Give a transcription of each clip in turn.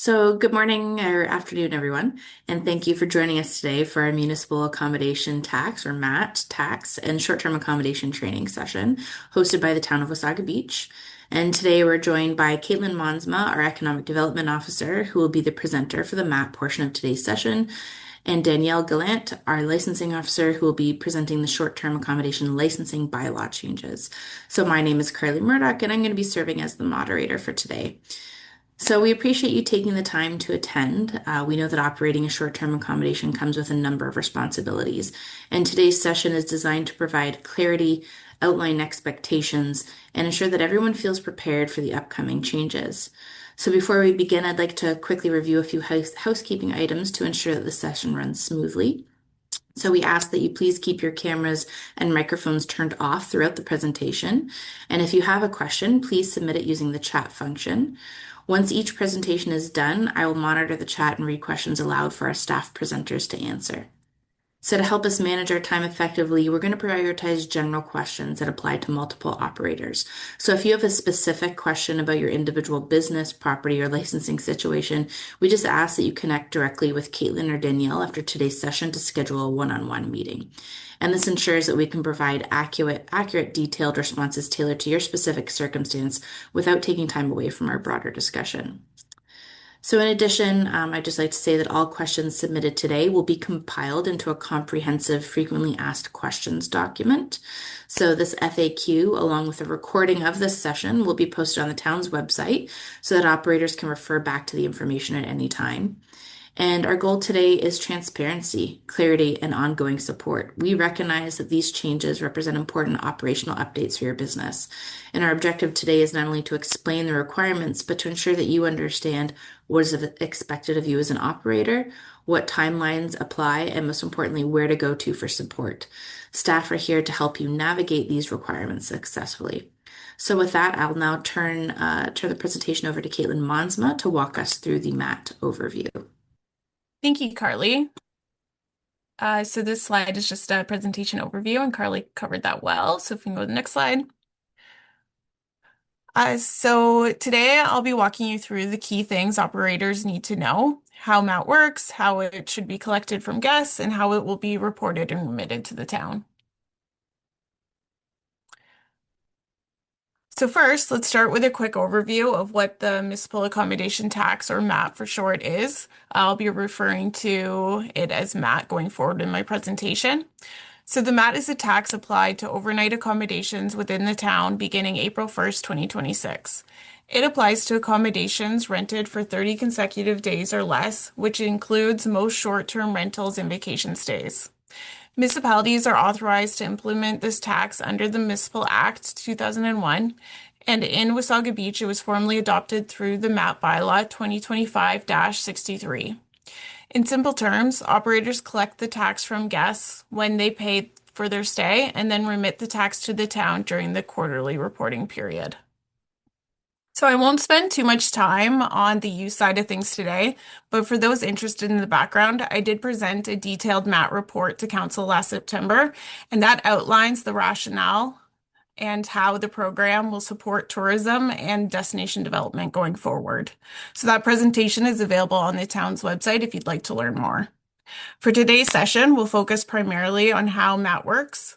So, good morning or afternoon, everyone, and thank you for joining us today for our Municipal Accommodation Tax or MAT tax and short-term accommodation training session hosted by the town of Wasaga Beach. And today we're joined by Caitlin Monsma, our Economic Development Officer, who will be the presenter for the MAT portion of today's session, and Danielle Gallant, our Licensing Officer, who will be presenting the short-term accommodation licensing bylaw changes. So, my name is Carly Murdoch, and I'm going to be serving as the moderator for today. So we appreciate you taking the time to attend. We know that operating a short-term accommodation comes with a number of responsibilities, and today's session is designed to provide clarity, outline expectations, and ensure that everyone feels prepared for the upcoming changes. So before we begin, I'd like to quickly review a few housekeeping items to ensure that the session runs smoothly. So we ask that you please keep your cameras and microphones turned off throughout the presentation. And if you have a question, please submit it using the chat function. Once each presentation is done, I will monitor the chat and read questions aloud for our staff presenters to answer. So to help us manage our time effectively, we're going to prioritize general questions that apply to multiple operators. So if you have a specific question about your individual business, property, or licensing situation, we just ask that you connect directly with Caitlin or Danielle after today's session to schedule a one-on-one meeting. And this ensures that we can provide accurate, detailed responses tailored to your specific circumstance without taking time away from our broader discussion. So in addition, I'd just like to say that all questions submitted today will be compiled into a comprehensive frequently asked questions document. So this FAQ, along with a recording of this session, will be posted on the town's website so that operators can refer back to the information at any time. And our goal today is transparency, clarity, and ongoing support. We recognize that these changes represent important operational updates for your business. And our objective today is not only to explain the requirements, but to ensure that you understand what is expected of you as an operator, what timelines apply, and most importantly, where to go to for support. Staff are here to help you navigate these requirements successfully. So with that, I'll now turn the presentation over to Caitlin Monsma to walk us through the MAT overview. Thank you, Carly. So this slide is just a presentation overview, and Carly covered that well. So if we can go to the next slide. So today I'll be walking you through the key things operators need to know, how MAT works, how it should be collected from guests, and how it will be reported and remitted to the town. So first, let's start with a quick overview of what the Municipal Accommodation Tax, or MAT for short, is. I'll be referring to it as MAT going forward in my presentation. So the MAT is a tax applied to overnight accommodations within the town beginning April 1st, 2026. It applies to accommodations rented for 30 consecutive days or less, which includes most short-term rentals and vacation stays. Municipalities are authorized to implement this tax under the Municipal Act 2001, and in Wasaga Beach, it was formally adopted through the MAT Bylaw 2025-63. In simple terms, operators collect the tax from guests when they pay for their stay and then remit the tax to the town during the quarterly reporting period. So I won't spend too much time on the use side of things today, but for those interested in the background, I did present a detailed MAT report to Council last September, and that outlines the rationale and how the program will support tourism and destination development going forward. So that presentation is available on the town's website if you'd like to learn more. For today's session, we'll focus primarily on how MAT works,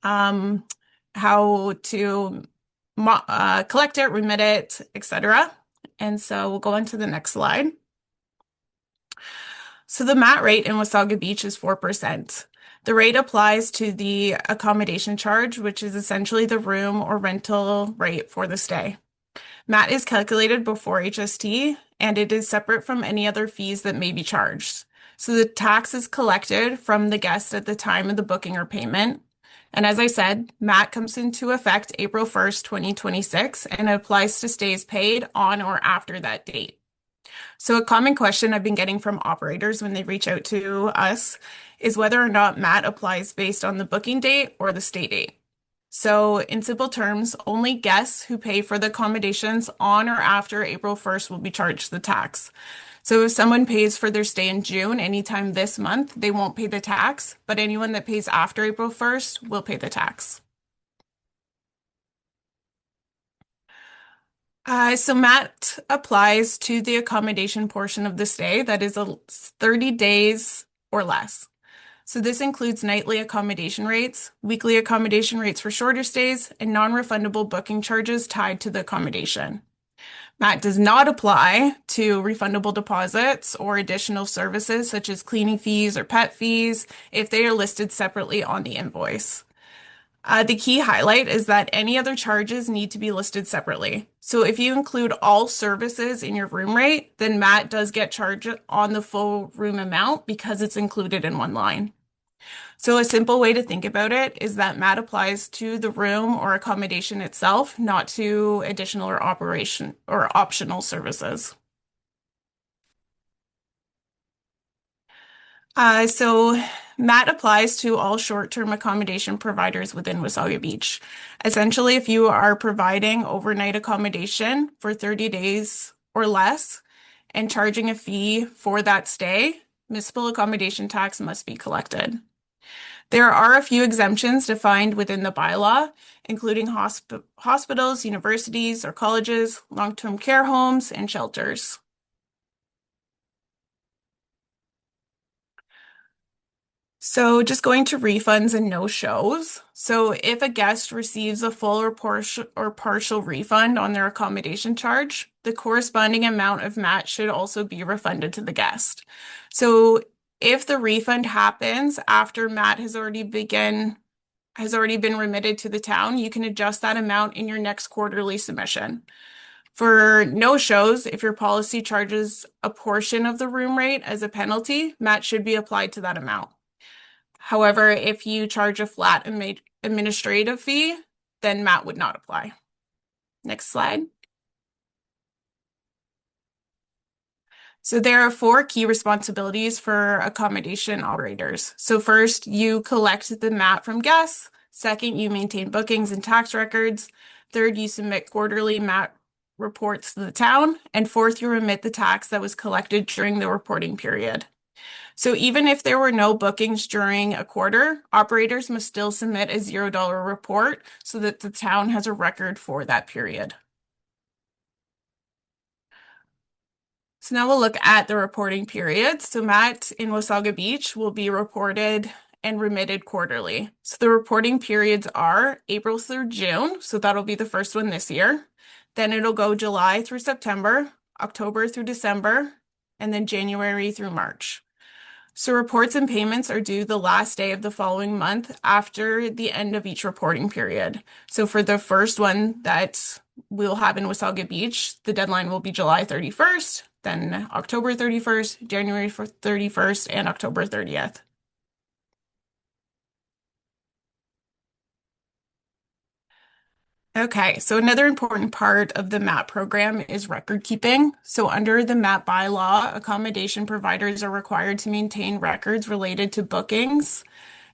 how to collect it, remit it, etc. And so we'll go on to the next slide. So the MAT rate in Wasaga Beach is 4%. The rate applies to the accommodation charge, which is essentially the room or rental rate for the stay. MAT is calculated before HST, and it is separate from any other fees that may be charged. So the tax is collected from the guest at the time of the booking or payment. And as I said, MAT comes into effect April 1st, 2026, and it applies to stays paid on or after that date. So a common question I've been getting from operators when they reach out to us is whether or not MAT applies based on the booking date or the stay date. So in simple terms, only guests who pay for the accommodations on or after April 1st will be charged the tax. So if someone pays for their stay in June, anytime this month, they won't pay the tax, but anyone that pays after April 1st will pay the tax. So MAT applies to the accommodation portion of the stay that is 30 days or less. So this includes nightly accommodation rates, weekly accommodation rates for shorter stays, and non-refundable booking charges tied to the accommodation. MAT does not apply to refundable deposits or additional services such as cleaning fees or pet fees if they are listed separately on the invoice. The key highlight is that any other charges need to be listed separately. So if you include all services in your room rate, then MAT does get charged on the full room amount because it's included in one line. So a simple way to think about it is that MAT applies to the room or accommodation itself, not to additional or operation or optional services. So MAT applies to all short-term accommodation providers within Wasaga Beach. Essentially, if you are providing overnight accommodation for 30 days or less and charging a fee for that stay, municipal accommodation tax must be collected. There are a few exemptions defined within the bylaw, including hospitals, universities or colleges, long-term care homes, and shelters. So just going to refunds and no-shows. So if a guest receives a full or partial refund on their accommodation charge, the corresponding amount of MAT should also be refunded to the guest. So if the refund happens after MAT has already been remitted to the town, you can adjust that amount in your next quarterly submission. For no-shows, if your policy charges a portion of the room rate as a penalty, MAT should be applied to that amount. However, if you charge a flat administrative fee, then MAT would not apply. Next slide. So there are four key responsibilities for accommodation operators. So first, you collect the MAT from guests. Second, you maintain bookings and tax records. Third, you submit quarterly MAT reports to the town. And fourth, you remit the tax that was collected during the reporting period. So even if there were no bookings during a quarter, operators must still submit a $0 report so that the town has a record for that period. So now we'll look at the reporting periods. So MAT in Wasaga Beach will be reported and remitted quarterly. So the reporting periods are April through June. So that'll be the first one this year. Then it'll go July through September, October through December, and then January through March. So reports and payments are due the last day of the following month after the end of each reporting period. So for the first one that we'll have in Wasaga Beach, the deadline will be July 31st, then October 31st, January 31st, and October 30th. Okay, so another important part of the MAP program is record keeping. So under the MAP bylaw, accommodation providers are required to maintain records related to bookings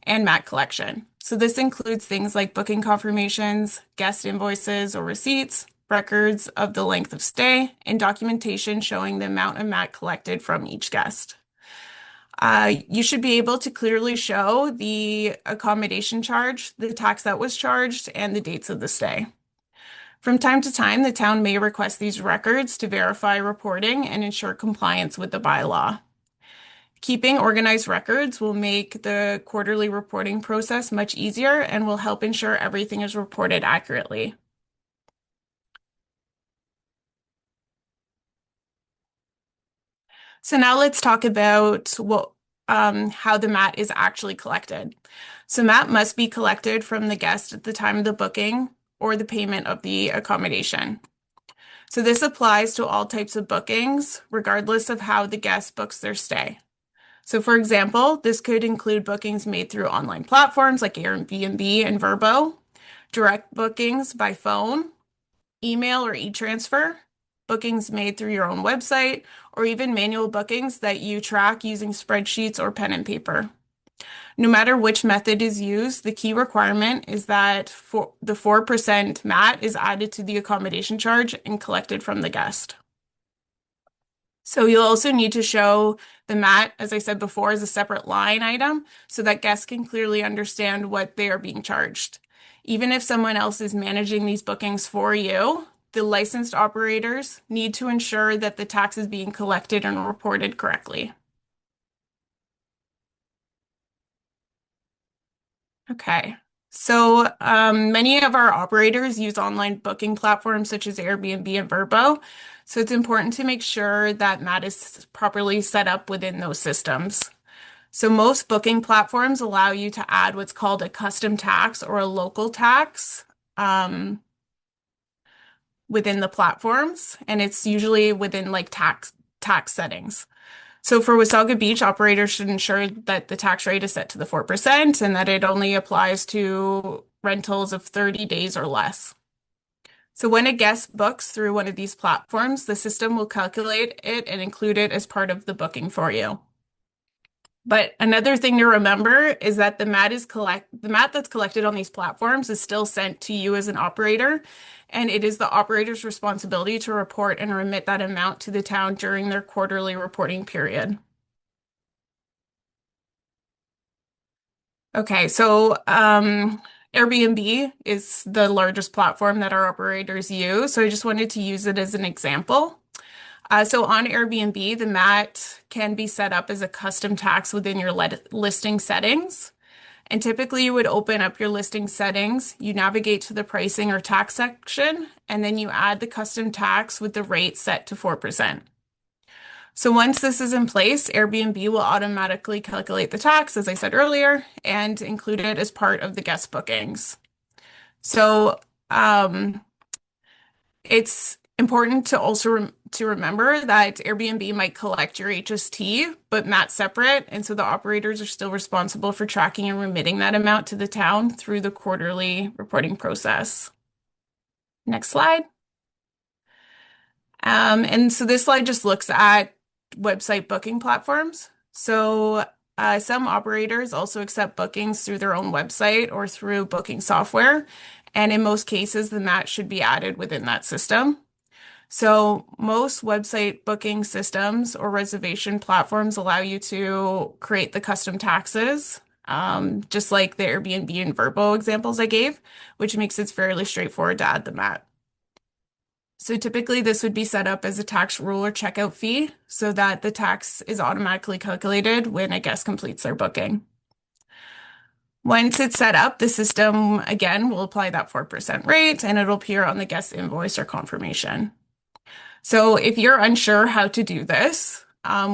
and MAT collection. So this includes things like booking confirmations, guest invoices or receipts, records of the length of stay, and documentation showing the amount of MAT collected from each guest. You should be able to clearly show the accommodation charge, the tax that was charged, and the dates of the stay. From time to time, the town may request these records to verify reporting and ensure compliance with the bylaw. Keeping organized records will make the quarterly reporting process much easier and will help ensure everything is reported accurately. So now let's talk about how the MAT is actually collected. So MAT must be collected from the guest at the time of the booking or the payment of the accommodation. So this applies to all types of bookings, regardless of how the guest books their stay. So for example, this could include bookings made through online platforms like Airbnb and Vrbo, direct bookings by phone, email or e-transfer, bookings made through your own website, or even manual bookings that you track using spreadsheets or pen and paper. No matter which method is used, the key requirement is that the 4% MAT is added to the accommodation charge and collected from the guest. So you'll also need to show the MAT, as I said before, as a separate line item so that guests can clearly understand what they are being charged. Even if someone else is managing these bookings for you, the licensed operators need to ensure that the tax is being collected and reported correctly. Okay. So many of our operators use online booking platforms such as Airbnb and Vrbo. So it's important to make sure that MAT is properly set up within those systems. So most booking platforms allow you to add what's called a custom tax or a local tax within the platforms, and it's usually within like tax settings. So for Wasaga Beach, operators should ensure that the tax rate is set to the 4% and that it only applies to rentals of 30 days or less. So when a guest books through one of these platforms, the system will calculate it and include it as part of the booking for you. But another thing to remember is that the mat that's collected on these platforms is still sent to you as an operator, and it is the operator's responsibility to report and remit that amount to the town during their quarterly reporting period. Okay, so Airbnb is the largest platform that our operators use, so I just wanted to use it as an example. So on Airbnb, the MAT can be set up as a custom tax within your listing settings. And typically you would open up your listing settings, you navigate to the pricing or tax section, and then you add the custom tax with the rate set to 4%. So once this is in place, Airbnb will automatically calculate the tax, as I said earlier, and include it as part of the guest bookings. So it's important to also to remember that Airbnb might collect your HST, but MAT's separate, and so the operators are still responsible for tracking and remitting that amount to the town through the quarterly reporting process. Next slide. And so this slide just looks at website booking platforms. So some operators also accept bookings through their own website or through booking software. And in most cases, the MAT should be added within that system. So most website booking systems or reservation platforms allow you to create the custom taxes, just like the Airbnb and Vrbo examples I gave, which makes it fairly straightforward to add the MAT. So typically this would be set up as a tax rule or checkout fee so that the tax is automatically calculated when a guest completes their booking. Once it's set up, the system again will apply that 4% rate and it'll appear on the guest invoice or confirmation. So if you're unsure how to do this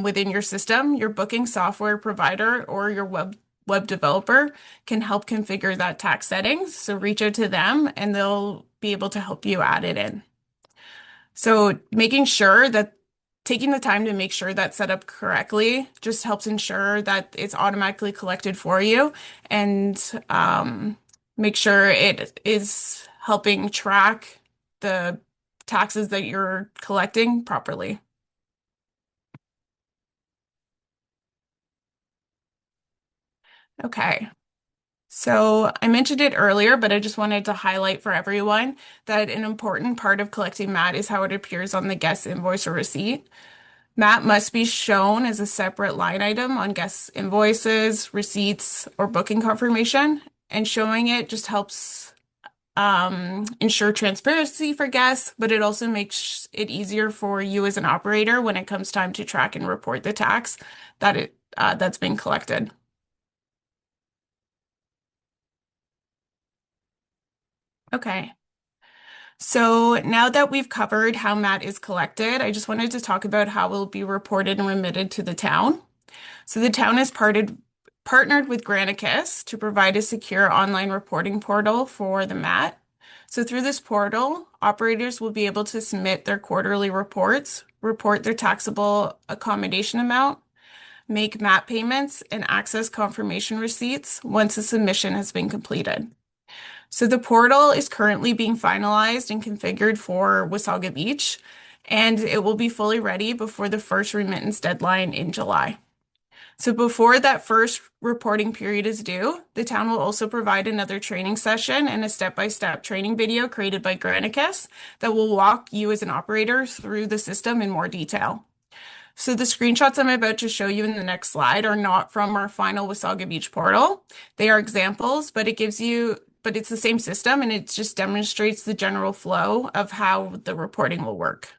within your system, your booking software provider or your web developer can help configure that tax settings. So reach out to them and they'll be able to help you add it in. So taking the time to make sure that's set up correctly just helps ensure that it's automatically collected for you and make sure it is helping track the taxes that you're collecting properly. Okay. So I mentioned it earlier, but I just wanted to highlight for everyone that an important part of collecting MAT is how it appears on the guest invoice or receipt. MAT must be shown as a separate line item on guest invoices, receipts, or booking confirmation, and showing it just helps ensure transparency for guests, but it also makes it easier for you as an operator when it comes time to track and report the tax that's being collected. Okay. So now that we've covered how MAT is collected, I just wanted to talk about how it will be reported and remitted to the town. So the town has partnered with Granicus to provide a secure online reporting portal for the MAT. So through this portal, operators will be able to submit their quarterly reports, report their taxable accommodation amount, make MAT payments, and access confirmation receipts once a submission has been completed. So the portal is currently being finalized and configured for Wasaga Beach, and it will be fully ready before the first remittance deadline in July. So before that first reporting period is due, the town will also provide another training session and a step-by-step training video created by Granicus that will walk you as an operator through the system in more detail. So the screenshots I'm about to show you in the next slide are not from our final Wasaga Beach portal. They are examples, but but it's the same system and it just demonstrates the general flow of how the reporting will work.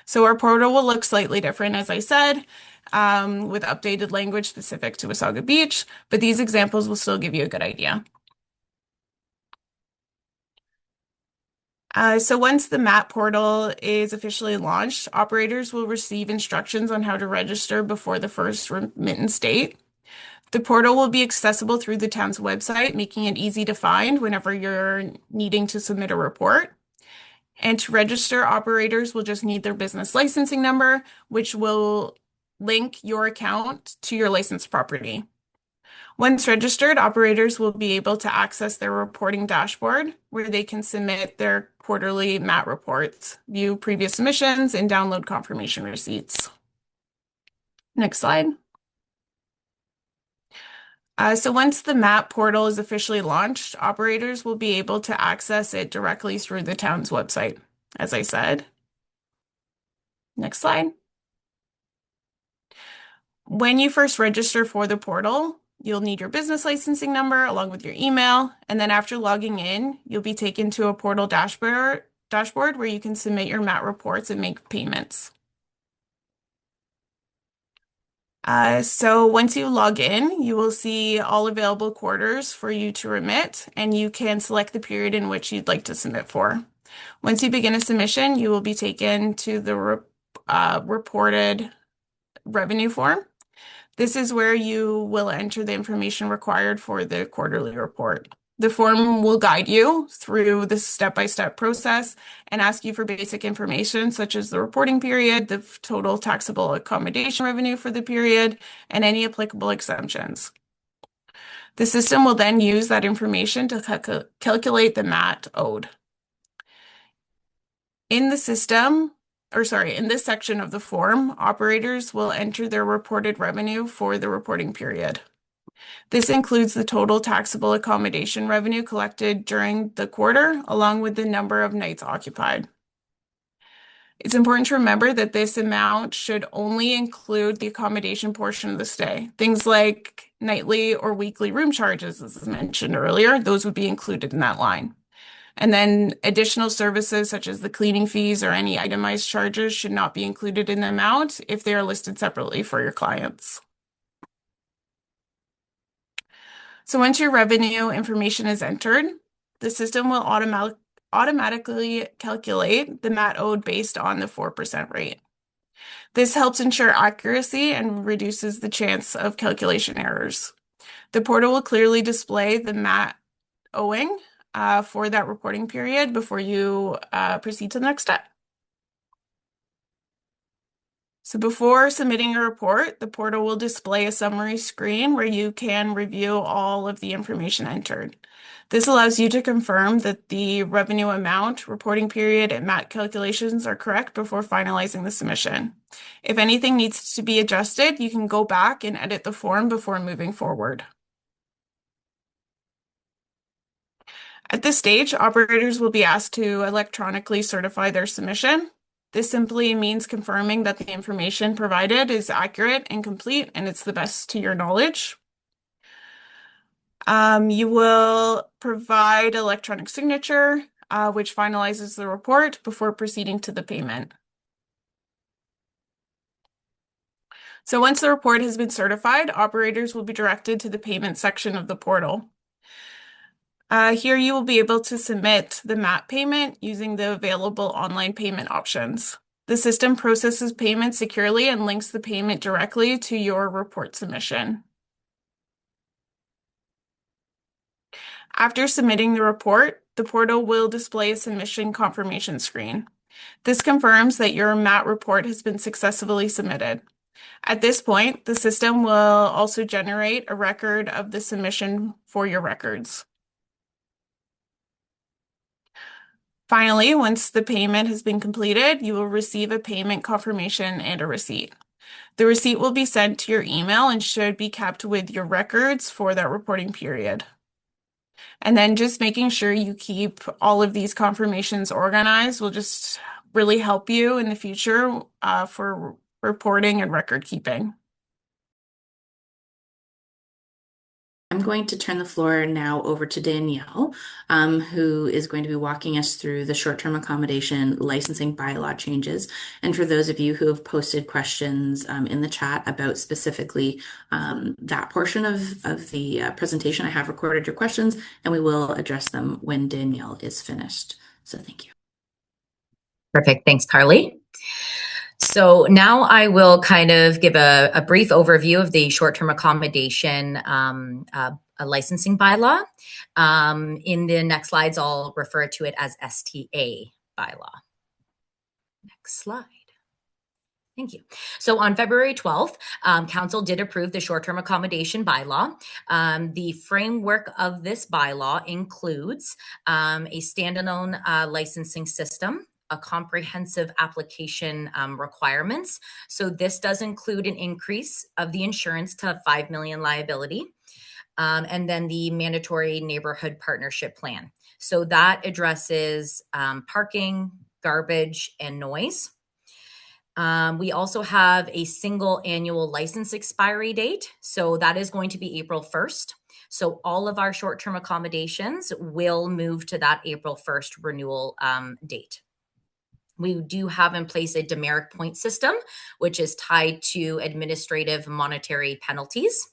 So our portal will look slightly different, as I said, with updated language specific to Wasaga Beach, but these examples will still give you a good idea. So once the map portal is officially launched, operators will receive instructions on how to register before the first remittance date. The portal will be accessible through the town's website, making it easy to find whenever you're needing to submit a report. And to register, operators will just need their business licensing number, which will link your account to your licensed property. Once registered, operators will be able to access their reporting dashboard where they can submit their quarterly MAT reports, view previous submissions, and download confirmation receipts. Next slide. So once the MAT portal is officially launched, operators will be able to access it directly through the town's website, as I said. Next slide. When you first register for the portal, you'll need your business licensing number along with your email. And then after logging in, you'll be taken to a portal dashboard where you can submit your MAT reports and make payments. So once you log in, you will see all available quarters for you to remit, and you can select the period in which you'd like to submit for. Once you begin a submission, you will be taken to the reported revenue form. This is where you will enter the information required for the quarterly report. The form will guide you through the step-by-step process and ask you for basic information such as the reporting period, the total taxable accommodation revenue for the period, and any applicable exemptions. The system will then use that information to calculate the MAT owed. In the system, in this section of the form, operators will enter their reported revenue for the reporting period. This includes the total taxable accommodation revenue collected during the quarter, along with the number of nights occupied. It's important to remember that this amount should only include the accommodation portion of the stay. Things like nightly or weekly room charges, as mentioned earlier, those would be included in that line. And then additional services such as the cleaning fees or any itemized charges should not be included in the amount if they are listed separately for your clients. So once your revenue information is entered, the system will automatically calculate the MAT owed based on the 4% rate. This helps ensure accuracy and reduces the chance of calculation errors. The portal will clearly display the MAT owing for that reporting period before you proceed to the next step. So before submitting a report, the portal will display a summary screen where you can review all of the information entered. This allows you to confirm that the revenue amount, reporting period, and MAT calculations are correct before finalizing the submission. If anything needs to be adjusted, you can go back and edit the form before moving forward. At this stage, operators will be asked to electronically certify their submission. This simply means confirming that the information provided is accurate and complete, and it's the best to your knowledge. You will provide electronic signature, which finalizes the report before proceeding to the payment. So once the report has been certified, operators will be directed to the payment section of the portal. Here you will be able to submit the MAT payment using the available online payment options. The system processes payment securely and links the payment directly to your report submission. After submitting the report, the portal will display a submission confirmation screen. This confirms that your MAT report has been successfully submitted. At this point, the system will also generate a record of the submission for your records. Finally, once the payment has been completed, you will receive a payment confirmation and a receipt. The receipt will be sent to your email and should be kept with your records for that reporting period. And then just making sure you keep all of these confirmations organized will just really help you in the future for reporting and record keeping. I'm going to turn the floor now over to Danielle, who is going to be walking us through the short-term accommodation licensing bylaw changes. And for those of you who have posted questions in the chat about specifically that portion of the presentation, I have recorded your questions and we will address them when Danielle is finished. So thank you. Perfect. Thanks, Carly. So now I will kind of give a brief overview of the short-term accommodation licensing bylaw. In the next slides, I'll refer to it as STA bylaw. Next slide. Thank you. So on February 12th, Council did approve the short-term accommodation bylaw. The framework of this bylaw includes a standalone licensing system, a comprehensive application requirements. So this does include an increase of the insurance to 5 million liability, and then the mandatory neighborhood partnership plan. So that addresses parking, garbage, and noise. We also have a single annual license expiry date. So that is going to be April 1st. So all of our short-term accommodations will move to that April 1st renewal date. We do have in place a demerit point system, which is tied to administrative monetary penalties.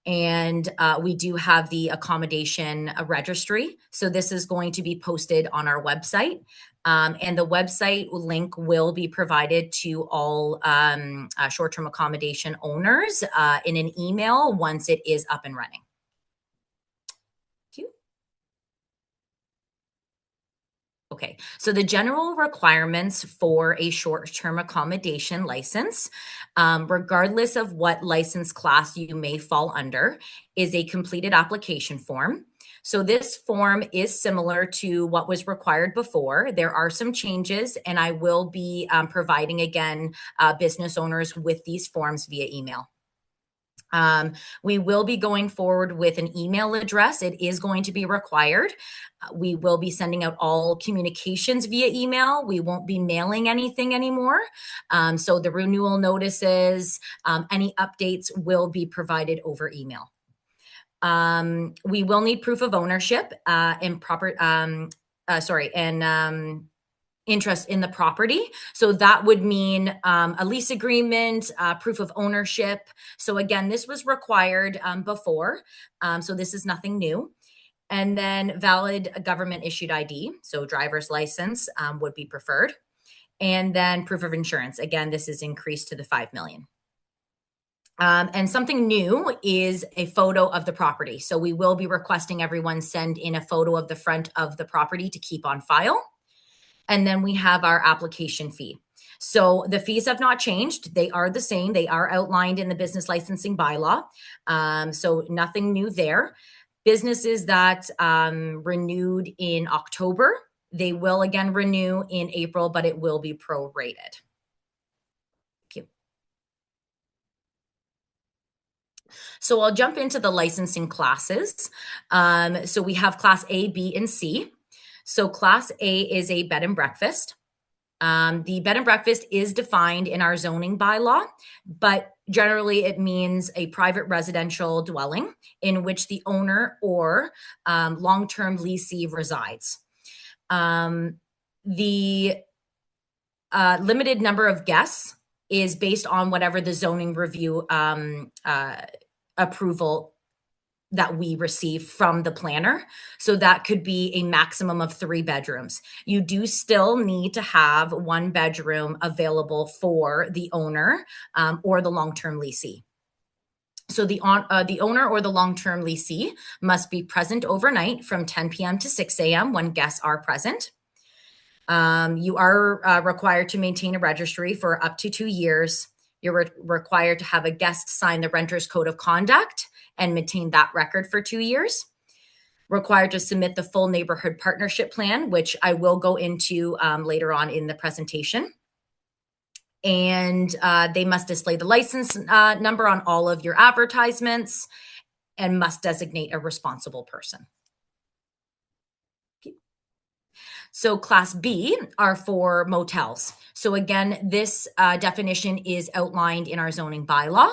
And we do have the accommodation registry. So this is going to be posted on our website. And the website link will be provided to all short-term accommodation owners in an email once it is up and running. Thank you. Okay, so the general requirements for a short-term accommodation license, regardless of what license class you may fall under, is a completed application form. So this form is similar to what was required before. There are some changes, and I will be providing, again, business owners with these forms via email. We will be going forward with an email address. It is going to be required. We will be sending out all communications via email. We won't be mailing anything anymore. So the renewal notices, any updates will be provided over email. We will need proof of ownership and interest in the property. So that would mean a lease agreement, proof of ownership. So again, this was required before. So this is nothing new. And then valid government issued ID. So driver's license would be preferred. And then proof of insurance. Again, this is increased to the 5 million. And something new is a photo of the property. So we will be requesting everyone send in a photo of the front of the property to keep on file. And then we have our application fee. So the fees have not changed. They are the same. They are outlined in the business licensing bylaw. So nothing new there. Businesses that renewed in October, they will again renew in April, but it will be prorated. Thank you. So I'll jump into the licensing classes. So we have class A, B, and C. So class A is a bed and breakfast. The bed and breakfast is defined in our zoning bylaw, but generally it means a private residential dwelling in which the owner or long-term leasee resides. The limited number of guests is based on whatever the zoning review approval that we receive from the planner. So that could be a maximum of 3 bedrooms. You do still need to have 1 bedroom available for the owner or the long-term leasee. So the owner or the long-term leasee must be present overnight from 10 p.m. to 6 a.m. when guests are present. You are required to maintain a registry for up to 2 years. You're required to have a guest sign the renter's code of conduct and maintain that record for 2 years. Required to submit the full neighborhood partnership plan, which I will go into later on in the presentation. And they must display the license number on all of your advertisements and must designate a responsible person. So Class B are for motels. So again, this definition is outlined in our zoning bylaw,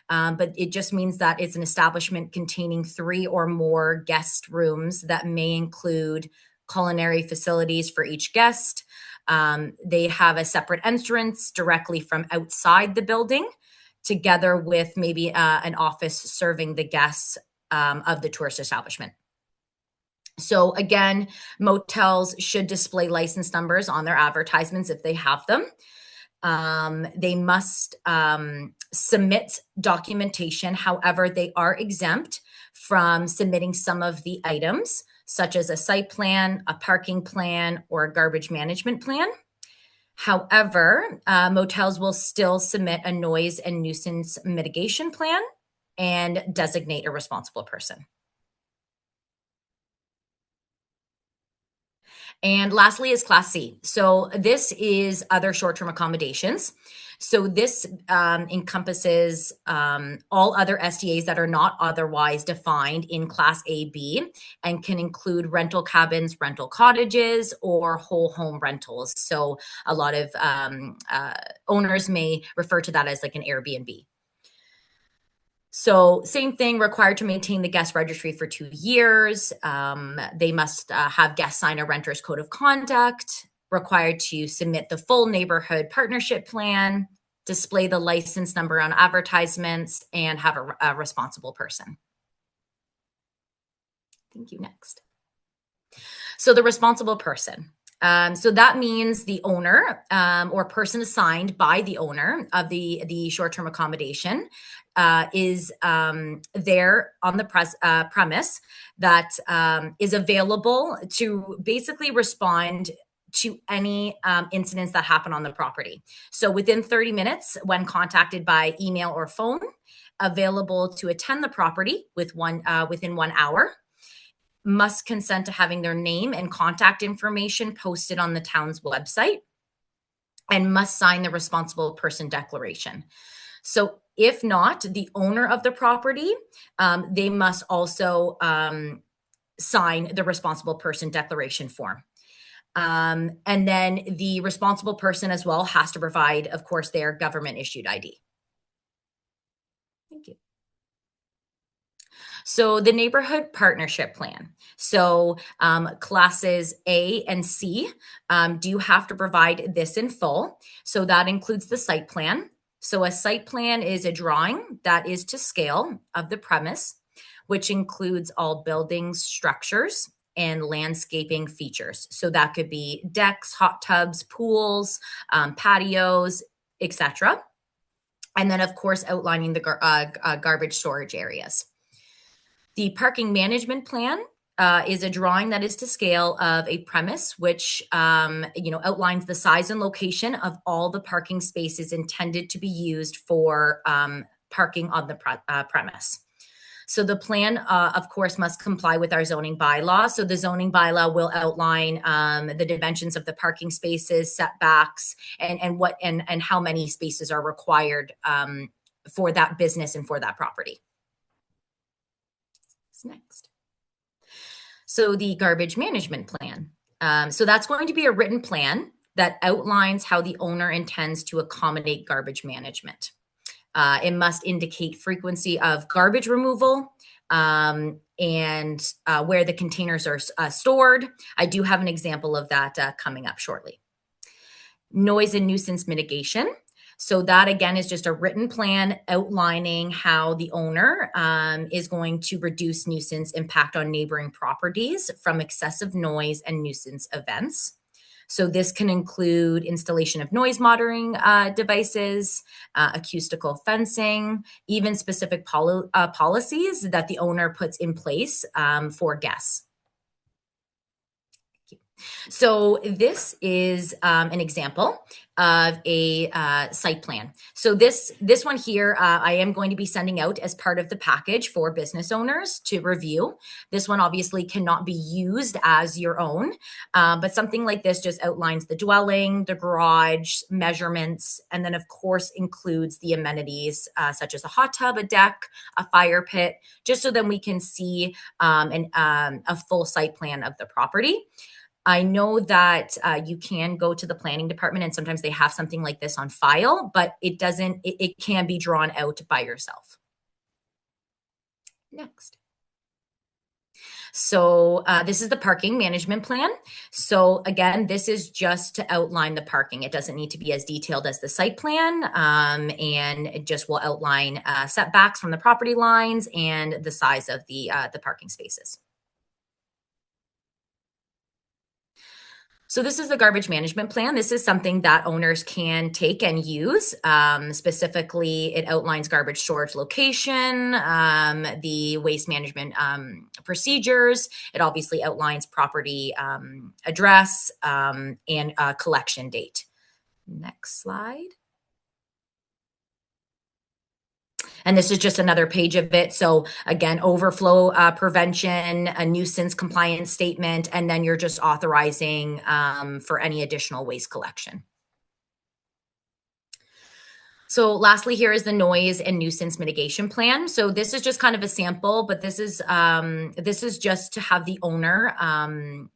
but it just means that it's an establishment containing 3 or more guest rooms that may include culinary facilities for each guest. They have a separate entrance directly from outside the building, together with maybe an office serving the guests of the tourist establishment. So again, motels should display license numbers on their advertisements if they have them. They must submit documentation. However, they are exempt from submitting some of the items, such as a site plan, a parking plan, or a garbage management plan. However, motels will still submit a noise and nuisance mitigation plan and designate a responsible person. And lastly is Class C. So this is other short-term accommodations. So this encompasses all other SDAs that are not otherwise defined in Class A, B, and can include rental cabins, rental cottages, or whole home rentals. So a lot of owners may refer to that as like an Airbnb. So same thing, required to maintain the guest registry for 2 years. They must have guests sign a renter's code of conduct, required to submit the full neighborhood partnership plan, display the license number on advertisements, and have a responsible person. Thank you. Next. So the responsible person. So that means the owner or person assigned by the owner of the short-term accommodation is there on the premise that is available to basically respond to any incidents that happen on the property. So within 30 minutes, when contacted by email or phone, available to attend the property within 1 hour, must consent to having their name and contact information posted on the town's website, and must sign the responsible person declaration. So if not, the owner of the property, they must also sign the responsible person declaration form. And then the responsible person as well has to provide, of course, their government issued ID. Thank you. So the neighborhood partnership plan. So classes A and C do have to provide this in full. So that includes the site plan. So a site plan is a drawing that is to scale of the premise, which includes all buildings, structures, and landscaping features. So that could be decks, hot tubs, pools, patios, etc. And then, of course, outlining the garbage storage areas. The parking management plan is a drawing that is to scale of a premise, which outlines the size and location of all the parking spaces intended to be used for parking on the premise. So the plan, of course, must comply with our zoning bylaw. So the zoning bylaw will outline the dimensions of the parking spaces, setbacks, and how many spaces are required for that business and for that property. Next. So the garbage management plan. So that's going to be a written plan that outlines how the owner intends to accommodate garbage management. It must indicate frequency of garbage removal and where the containers are stored. I do have an example of that coming up shortly. Noise and nuisance mitigation. So that, again, is just a written plan outlining how the owner is going to reduce nuisance impact on neighboring properties from excessive noise and nuisance events. So this can include installation of noise monitoring devices, acoustical fencing, even specific policies that the owner puts in place for guests. So this is an example of a site plan. So this one here, I am going to be sending out as part of the package for business owners to review. This one obviously cannot be used as your own, but something like this just outlines the dwelling, the garage, measurements, and then of course includes the amenities such as a hot tub, a deck, a fire pit, just so then we can see a full site plan of the property. I know that you can go to the planning department and sometimes they have something like this on file, but it can be drawn out by yourself. Next. So this is the parking management plan. So again, this is just to outline the parking. It doesn't need to be as detailed as the site plan, and it just will outline setbacks from the property lines and the size of the parking spaces. So this is the garbage management plan. This is something that owners can take and use. Specifically, it outlines garbage storage location, the waste management procedures. It obviously outlines property address and collection date. Next slide. And this is just another page of it. So again, overflow prevention, a nuisance compliance statement, and then you're just authorizing for any additional waste collection. So lastly, here is the noise and nuisance mitigation plan. So this is just kind of a sample, but this is just to have the owner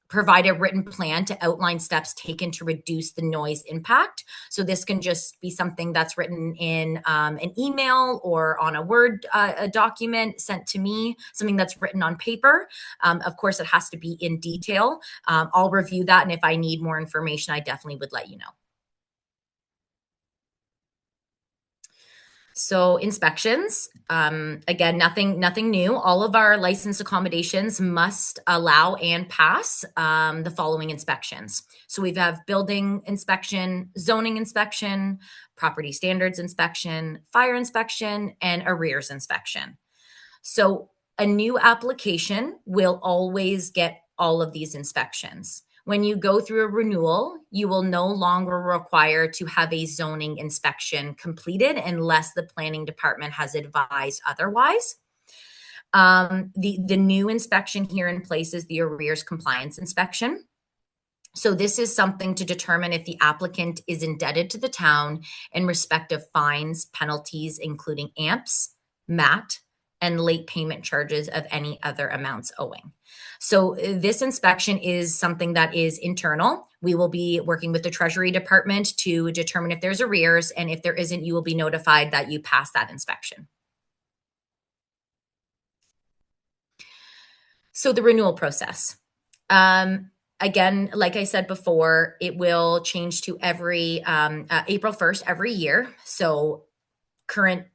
provide a written plan to outline steps taken to reduce the noise impact. So this can just be something that's written in an email or on a Word a document sent to me, something that's written on paper. Of course, it has to be in detail. I'll review that, and if I need more information, I definitely would let you know. So inspections, again, nothing new. All of our licensed accommodations must allow and pass the following inspections. So we have building inspection, zoning inspection, property standards inspection, fire inspection, and arrears inspection. So a new application will always get all of these inspections. When you go through a renewal, you will no longer require to have a zoning inspection completed unless the planning department has advised otherwise. The new inspection here in place is the arrears compliance inspection. So this is something to determine if the applicant is indebted to the town in respect of fines, penalties, including AMPs, MAT, and late payment charges of any other amounts owing. So this inspection is something that is internal. We will be working with the Treasury Department to determine if there's arrears, and if there isn't, you will be notified that you passed that inspection. So the renewal process. Again, like I said before, it will change to every April 1st every year. So current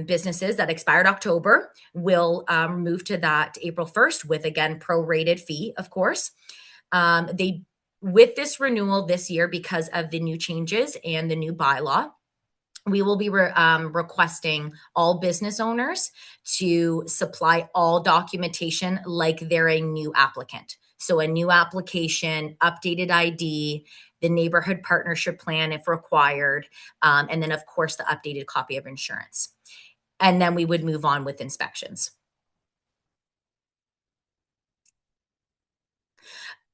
businesses that expired October will move to that April 1st with, again, prorated fee, of course. With this renewal this year, because of the new changes and the new bylaw, we will be requesting all business owners to supply all documentation like they're a new applicant. So a new application, updated ID, the neighborhood partnership plan if required, and then of course the updated copy of insurance. And then we would move on with inspections.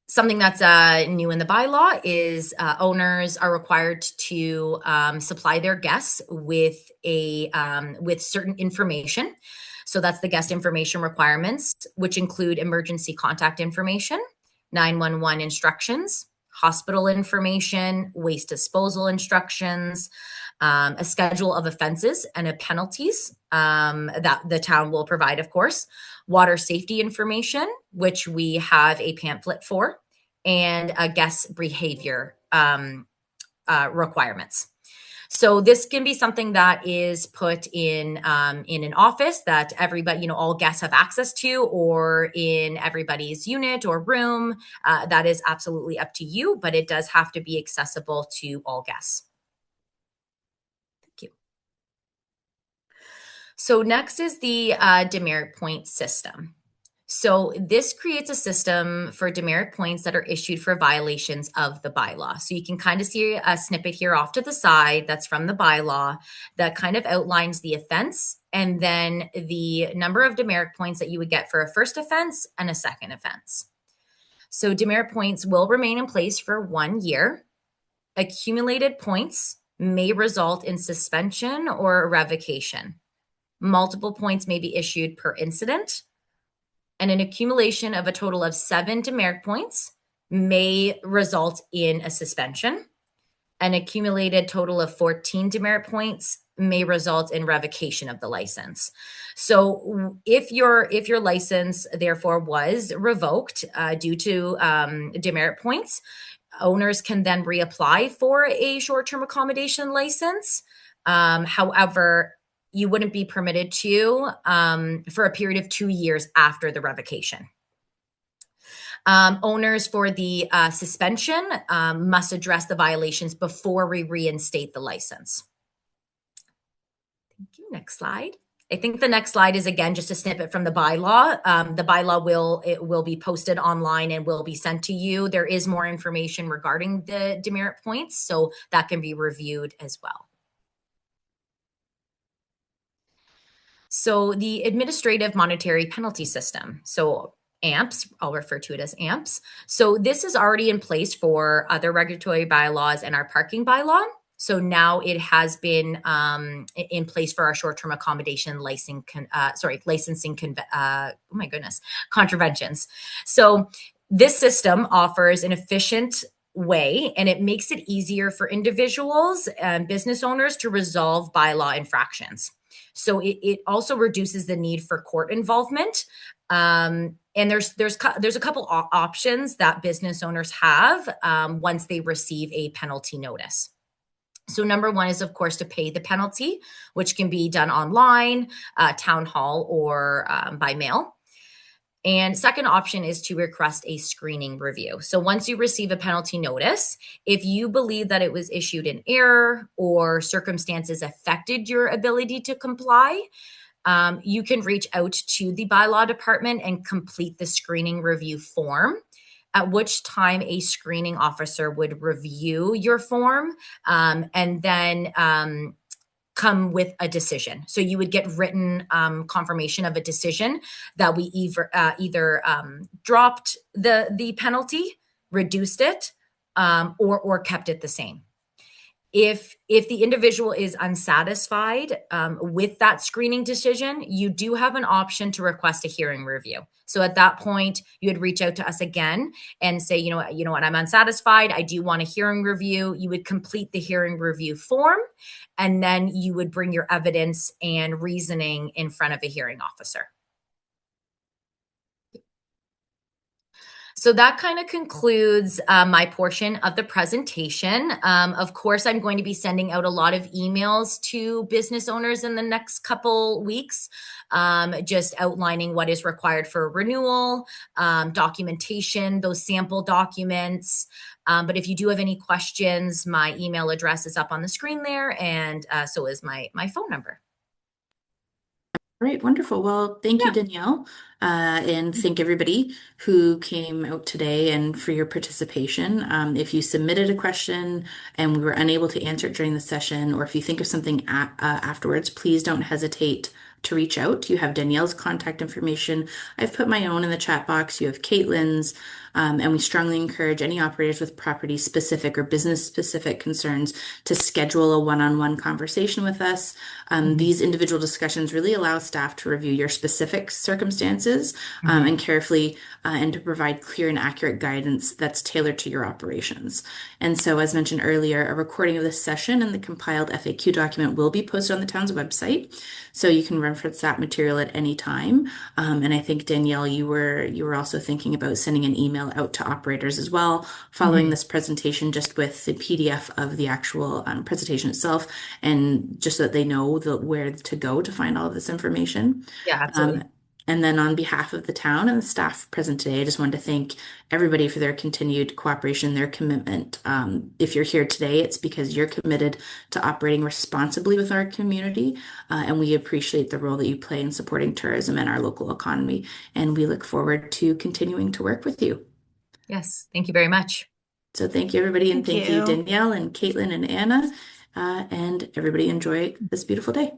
Something that's new in the bylaw is owners are required to supply their guests with certain information. So that's the guest information requirements, which include emergency contact information, 911 instructions, hospital information, waste disposal instructions, a schedule of offenses and penalties that the town will provide, of course, water safety information, which we have a pamphlet for, and guest behavior requirements. So this can be something that is put in an office that everybody, all guests have access to, or in everybody's unit or room. That is absolutely up to you, but it does have to be accessible to all guests. Thank you. So next is the demerit point system. So this creates a system for demerit points that are issued for violations of the bylaw. So you can kind of see a snippet here off to the side that's from the bylaw that kind of outlines the offense and then the number of demerit points that you would get for a first offense and a second offense. So demerit points will remain in place for 1 year. Accumulated points may result in suspension or revocation. Multiple points may be issued per incident. and an accumulation of a total of 7 demerit points may result in a suspension. An accumulated total of 14 demerit points may result in revocation of the license. So if your license therefore was revoked due to demerit points, owners can then reapply for a short-term accommodation license. However, you wouldn't be permitted to for a period of 2 years after the revocation. Owners for the suspension must address the violations before we reinstate the license. Thank you. Next slide. I think the next slide is, again, just a snippet from the bylaw. The bylaw will be posted online and will be sent to you. There is more information regarding the demerit points, so that can be reviewed as well. So the administrative monetary penalty system. So AMPS, I'll refer to it as AMPS. So this is already in place for other regulatory bylaws and our parking bylaw. So now it has been in place for our short-term accommodation licensing contraventions. So this system offers an efficient way, and it makes it easier for individuals and business owners to resolve bylaw infractions. So it also reduces the need for court involvement. And there's a couple options that business owners have once they receive a penalty notice. So number one is, of course, to pay the penalty, which can be done online, town hall, or by mail. And second option is to request a screening review. So once you receive a penalty notice, if you believe that it was issued in error or circumstances affected your ability to comply, you can reach out to the bylaw department and complete the screening review form, at which time a screening officer would review your form and then come with a decision. So you would get written confirmation of a decision that we either dropped the penalty, reduced it, or kept it the same. If the individual is unsatisfied with that screening decision, you do have an option to request a hearing review. So at that point, you would reach out to us again and say, you know what, I'm unsatisfied. I do want a hearing review. You would complete the hearing review form, and then you would bring your evidence and reasoning in front of a hearing officer. So that kind of concludes my portion of the presentation. Of course, I'm going to be sending out a lot of emails to business owners in the next couple weeks, just outlining what is required for renewal, documentation, those sample documents. But if you do have any questions, my email address is up on the screen there, and so is my phone number. Great, wonderful. Well, thank you, Danielle, and thank everybody who came out today and for your participation. If you submitted a question and we were unable to answer it during the session, or if you think of something afterwards, please don't hesitate to reach out. You have Danielle's contact information. I've put my own in the chat box. You have Caitlin's, and we strongly encourage any operators with property-specific or business-specific concerns to schedule a one-on-one conversation with us. These individual discussions really allow staff to review your specific circumstances and carefully and to provide clear and accurate guidance that's tailored to your operations. And so, as mentioned earlier, a recording of this session and the compiled FAQ document will be posted on the town's website, so you can reference that material at any time. And I think, Danielle, you were also thinking about sending an email out to operators as well following this presentation, just with the PDF of the actual presentation itself, and just so that they know where to go to find all of this information. Yeah, absolutely. And then on behalf of the town and the staff present today, I just wanted to thank everybody for their continued cooperation, their commitment. If you're here today, it's because you're committed to operating responsibly with our community, and we appreciate the role that you play in supporting tourism and our local economy. And we look forward to continuing to work with you. Yes, thank you very much. So thank you, everybody, and Thank thank you, you. Danielle and Caitlin and Anna, and everybody enjoy this beautiful day.